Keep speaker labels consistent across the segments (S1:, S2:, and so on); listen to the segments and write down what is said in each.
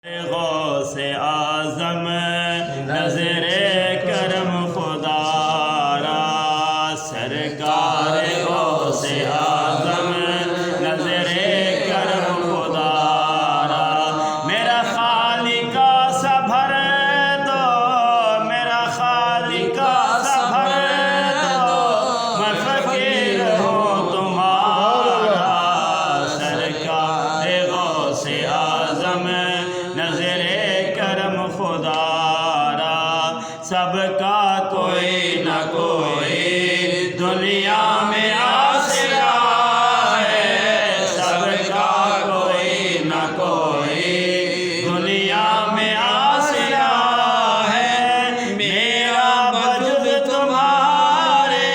S1: غوث اعظم نظر کرم خدا را سرکار غوث اعظم نظر کرم خدا را میرا خالق سا بھر دو میرا خالق سا بھر دو میں فقیر ہوں تمہارا سرکار غوث اعظم نظر کرم خدا را سب کا کوئی نہ کوئی دنیا میں آسرا ہے سب کا کوئی نہ کوئی دنیا میں آسرا ہے میرا وجود تمہارے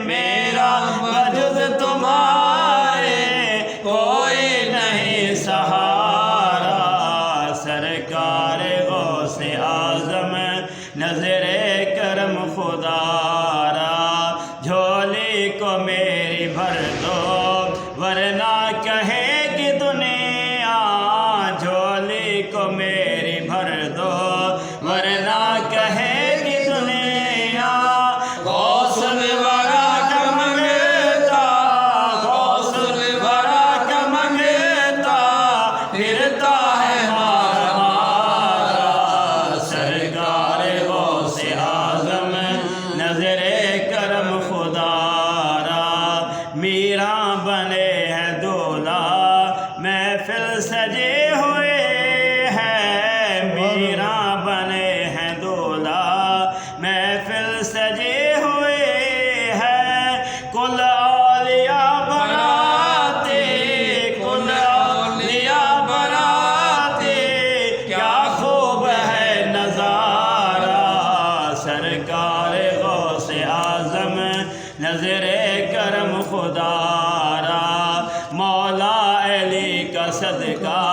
S1: میرا وجود تمہارے کوئی نہیں سہارا سرکار غوث اعظم نظر کرم خدا را جھولی کو میری بھر دو ورنہ کہے گی دنیا جھولی کو میری بھر دو ورنہ کہے گی دنیا غوث الورا کا منگتا غوث الورا کا منگتا پھرتا ہے سرکار غوث اعظم نظر کرم خدا را میرا بنے ہیں دولا محفل سجے ہوئے ہیں میرا بنے ہیں دولا محفل سجے ہوئے ہیں کل اولیاء براتے کل اولیاء براتے کیا خوب ہے نظارہ سرکار غوث اعظم نظر کرم خدا را مولا علی کا صدقہ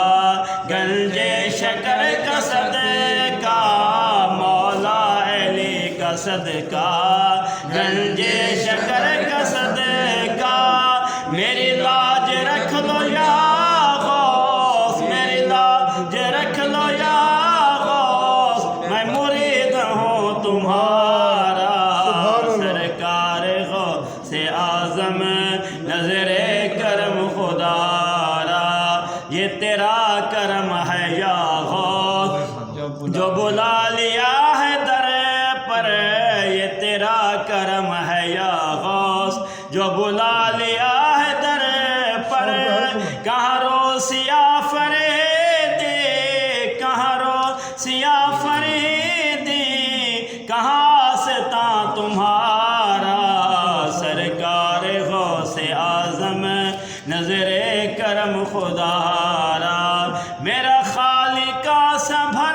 S1: گنج شکر کا صدقہ مولا علی کا صدقہ گنج شکر کا صدقہ میری لاج رکھ لو یا غوث میری لاج رکھ لو یا غوث میں مرید ہوں تمہارا سرکار غوث اعظم نظر کرم خدا را یہ تیرا کرم ہے یا غوث جو بلا لیا ہے در پر یہ تیرا کرم ہے یا غوث جو بلا لیا ہے در پر کہاں رو سیاہ فریدی کہاں رو سیاہ فریدی کہاں آستاں تمہارا سرکار غوث اعظم نظر کرم خدا را میرا خالق سا بھر